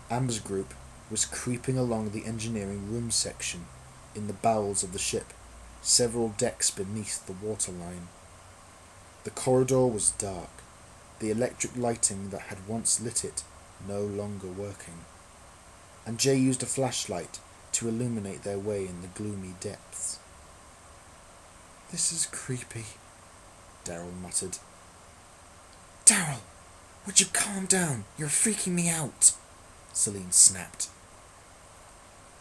Amber's group was creeping along the engineering room section in the bowels of the ship, several decks beneath the waterline. The corridor was dark, the electric lighting that had once lit it no longer working, and Jay used a flashlight to illuminate their way in the gloomy depths. "This is creepy," Daryl muttered. "Daryl, would you calm down? You're freaking me out," Celine snapped.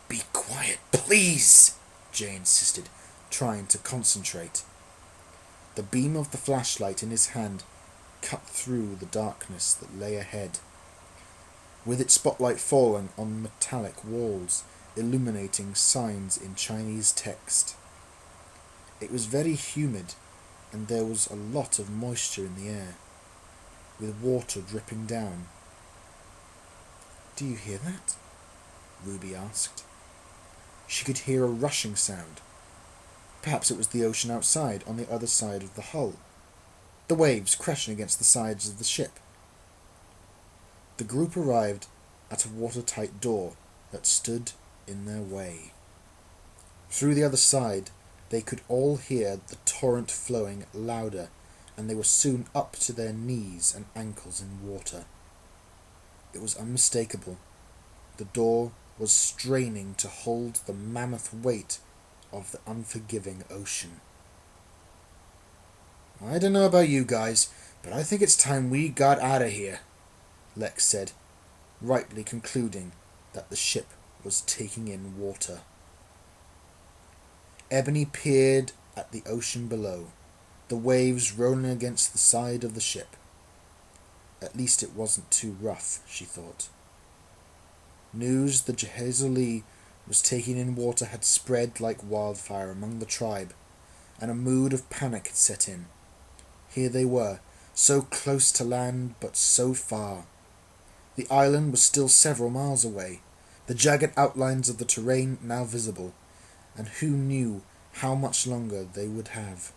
"Be quiet, please," Jay insisted, trying to concentrate. The beam of the flashlight in his hand cut through the darkness that lay ahead, with its spotlight falling on metallic walls, illuminating signs in Chinese text. It was very humid, and there was a lot of moisture in the air, with water dripping down. "Do you hear that?" Ruby asked. She could hear a rushing sound. Perhaps it was the ocean outside, on the other side of the hull, the waves crashing against the sides of the ship. The group arrived at a watertight door that stood in their way. Through the other side, they could all hear the torrent flowing louder, and they were soon up to their knees and ankles in water. It was unmistakable. The door was straining to hold the mammoth weight of the unforgiving ocean. "I don't know about you guys, but I think it's time we got out of here," Lex said, rightly concluding that the ship was taking in water. Ebony peered at the ocean below, the waves rolling against the side of the ship. At least it wasn't too rough, she thought. News the Jzhao Li was taking in water had spread like wildfire among the tribe, and a mood of panic had set in. Here they were, so close to land but so far. The island was still several miles away, the jagged outlines of the terrain now visible, and who knew how much longer they would have.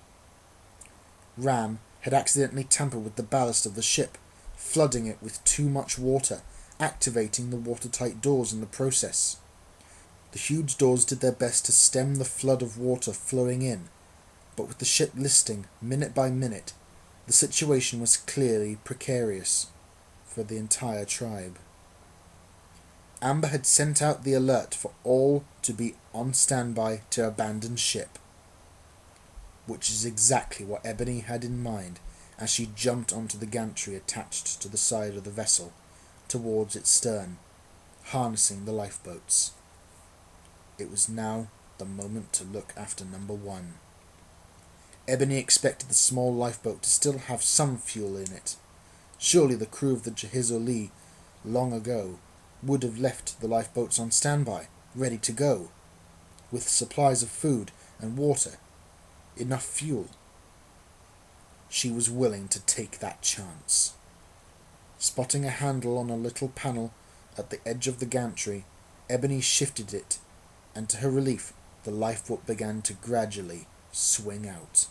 Ram had accidentally tampered with the ballast of the ship, flooding it with too much water, activating the watertight doors in the process. The huge doors did their best to stem the flood of water flowing in, but with the ship listing minute by minute, the situation was clearly precarious for the entire tribe. Amber had sent out the alert for all to be on standby to abandon ship, which is exactly what Ebony had in mind as she jumped onto the gantry attached to the side of the vessel towards its stern, harnessing the lifeboats. It was now the moment to look after number one. Ebony expected the small lifeboat to still have some fuel in it. Surely the crew of the Jzhao Li long ago would have left the lifeboats on standby, ready to go, with supplies of food and water, enough fuel. She was willing to take that chance. Spotting a handle on a little panel at the edge of the gantry, Ebony shifted it, and to her relief, the lifeboat began to gradually swing out,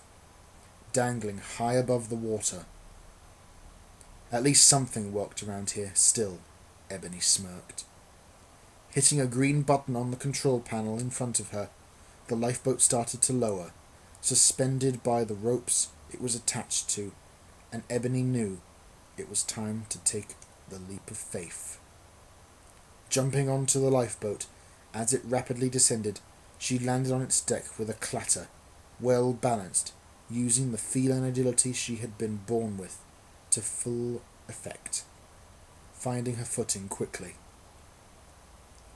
dangling high above the water. "At least something worked around here still," Ebony smirked. Hitting a green button on the control panel in front of her, the lifeboat started to lower, suspended by the ropes it was attached to, and Ebony knew it was time to take the leap of faith. Jumping onto the lifeboat, as it rapidly descended, she landed on its deck with a clatter, well balanced, using the feline agility she had been born with to full effect, finding her footing quickly.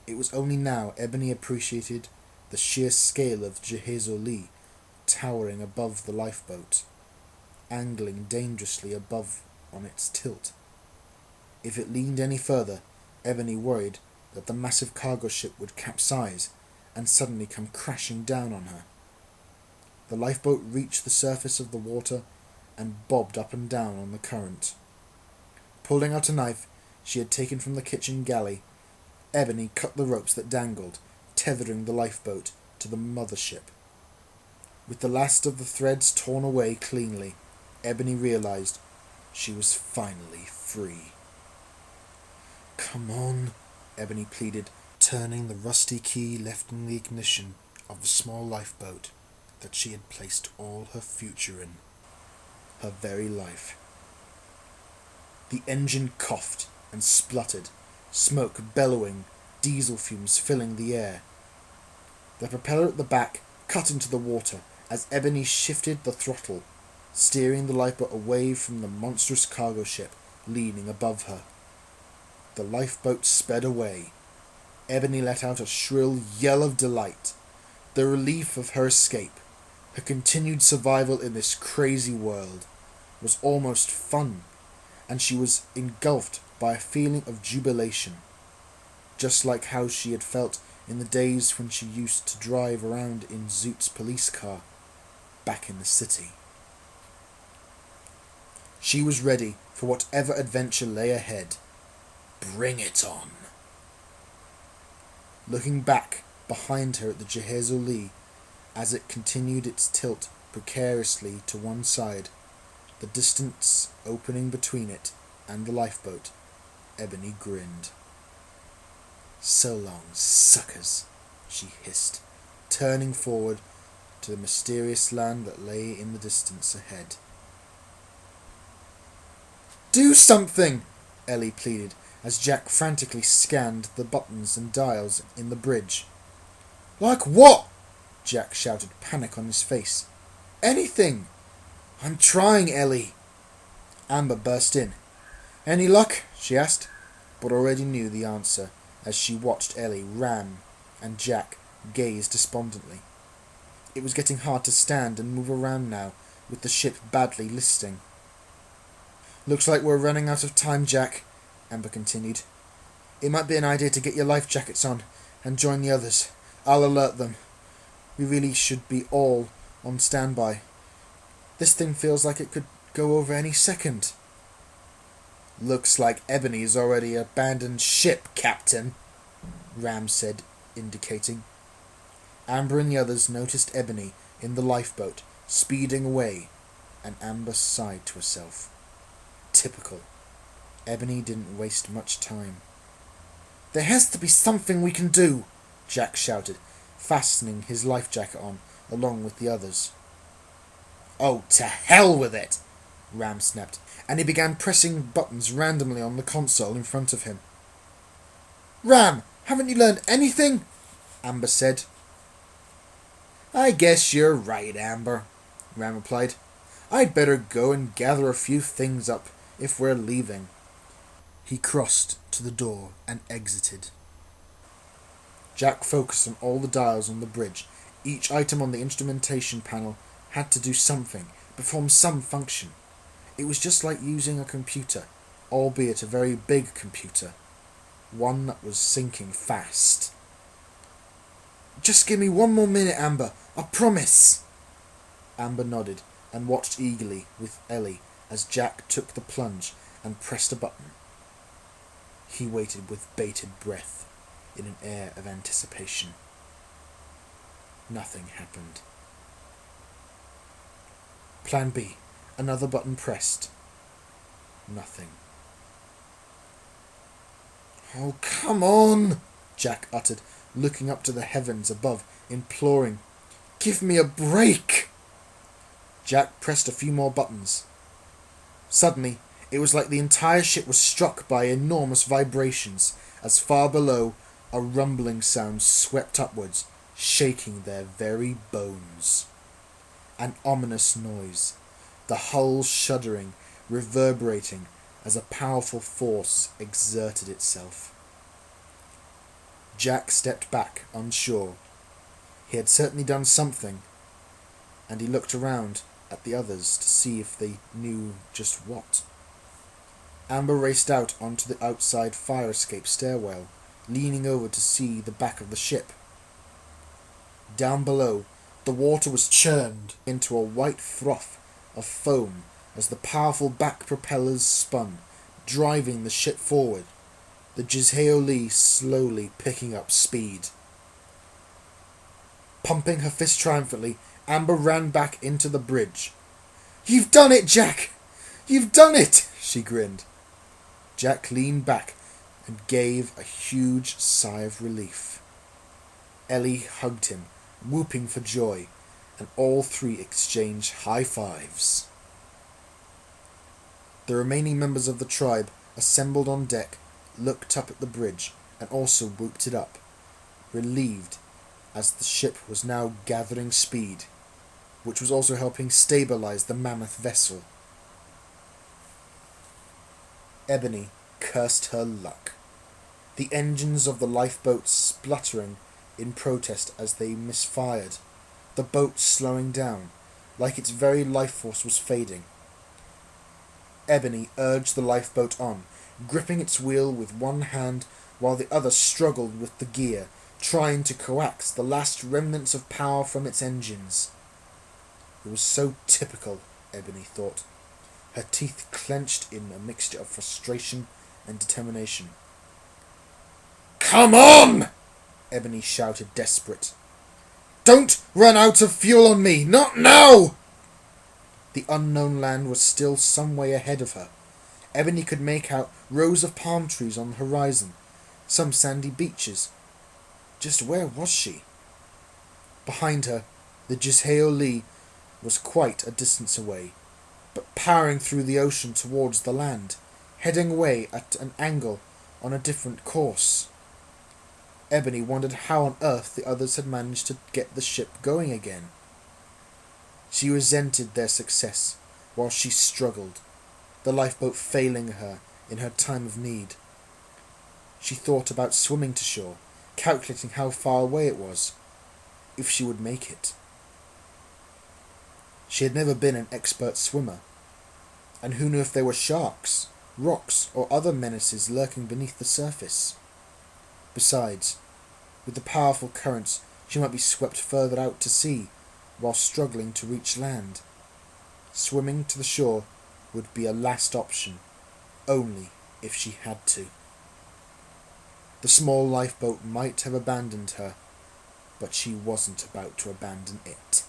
It was only now Ebony appreciated the sheer scale of Jzhao Li towering above the lifeboat, angling dangerously above on its tilt. If it leaned any further, Ebony worried that the massive cargo ship would capsize and suddenly come crashing down on her. The lifeboat reached the surface of the water and bobbed up and down on the current. Pulling out a knife she had taken from the kitchen galley, Ebony cut the ropes that dangled, tethering the lifeboat to the mothership. With the last of the threads torn away cleanly, Ebony realized she was finally free. "Come on," Ebony pleaded, turning the rusty key left in the ignition of the small lifeboat that she had placed all her future in, her very life. The engine coughed and spluttered, smoke bellowing, diesel fumes filling the air. The propeller at the back cut into the water as Ebony shifted the throttle, steering the lifeboat away from the monstrous cargo ship leaning above her. The lifeboat sped away. Ebony let out a shrill yell of delight. The relief of her escape, her continued survival in this crazy world, was almost fun, and she was engulfed by a feeling of jubilation, just like how she had felt in the days when she used to drive around in Zoot's police car back in the city. She was ready for whatever adventure lay ahead. Bring it on! Looking back behind her at the Jzhao Li, as it continued its tilt precariously to one side, the distance opening between it and the lifeboat, Ebony grinned. "So long, suckers," she hissed, turning forward to the mysterious land that lay in the distance ahead. "Do something!" Ellie pleaded, as Jack frantically scanned the buttons and dials in the bridge. "Like what?" Jack shouted, panic on his face. "Anything!" "I'm trying, Ellie." Amber burst in. "Any luck?" she asked, but already knew the answer as she watched Ellie, Ram, and Jack gaze despondently. It was getting hard to stand and move around now, with the ship badly listing. "Looks like we're running out of time, Jack," Amber continued. "It might be an idea to get your life jackets on and join the others. I'll alert them. We really should be all on standby. This thing feels like it could go over any second." "Looks like Ebony's already abandoned ship, Captain," Ram said, indicating. Amber and the others noticed Ebony in the lifeboat, speeding away, and Amber sighed to herself. Typical. Ebony didn't waste much time. "There has to be something we can do," Jack shouted, fastening his life jacket on, along with the others. "Oh, to hell with it!" Ram snapped, and he began pressing buttons randomly on the console in front of him. "Ram, haven't you learned anything?" Amber said. "I guess you're right, Amber," Ram replied. "I'd better go and gather a few things up if we're leaving." He crossed to the door and exited. Jack focused on all the dials on the bridge. Each item on the instrumentation panel had to do something, perform some function. It was just like using a computer, albeit a very big computer, one that was sinking fast. "Just give me one more minute, Amber, I promise." Amber nodded and watched eagerly with Ellie as Jack took the plunge and pressed a button. He waited with bated breath, in an air of anticipation. Nothing happened. Plan B. Another button pressed. Nothing. "Oh, come on!" Jack uttered, looking up to the heavens above, imploring. "Give me a break!" Jack pressed a few more buttons. Suddenly, it was like the entire ship was struck by enormous vibrations, as far below, a rumbling sound swept upwards, shaking their very bones. An ominous noise, the hull shuddering, reverberating as a powerful force exerted itself. Jack stepped back, unsure. He had certainly done something, and he looked around at the others to see if they knew just what. Amber raced out onto the outside fire escape stairwell, leaning over to see the back of the ship. Down below, the water was churned into a white froth of foam as the powerful back propellers spun, driving the ship forward, the Jzhao Li slowly picking up speed. Pumping her fist triumphantly, Amber ran back into the bridge. "You've done it, Jack! You've done it!" she grinned. Jack leaned back and gave a huge sigh of relief. Ellie hugged him, whooping for joy, and all three exchanged high fives. The remaining members of the tribe assembled on deck, looked up at the bridge, and also whooped it up, relieved as the ship was now gathering speed, which was also helping stabilize the mammoth vessel. Ebony cursed her luck, the engines of the lifeboat spluttering in protest as they misfired, the boat slowing down, like its very life force was fading. Ebony urged the lifeboat on, gripping its wheel with one hand while the other struggled with the gear, trying to coax the last remnants of power from its engines. It was so typical, Ebony thought, her teeth clenched in a mixture of frustration and determination. "Come on!" Ebony shouted, desperate. "Don't run out of fuel on me! Not now!" The unknown land was still some way ahead of her. Ebony could make out rows of palm trees on the horizon, some sandy beaches. Just where was she? Behind her, the Jzhao Li was quite a distance away, but powering through the ocean towards the land, heading away at an angle on a different course. Ebony wondered how on earth the others had managed to get the ship going again. She resented their success while she struggled, the lifeboat failing her in her time of need. She thought about swimming to shore, calculating how far away it was, if she would make it. She had never been an expert swimmer, and who knew if there were sharks, rocks, or other menaces lurking beneath the surface. Besides, with the powerful currents, she might be swept further out to sea while struggling to reach land. Swimming to the shore would be a last option, only if she had to. The small lifeboat might have abandoned her, but she wasn't about to abandon it.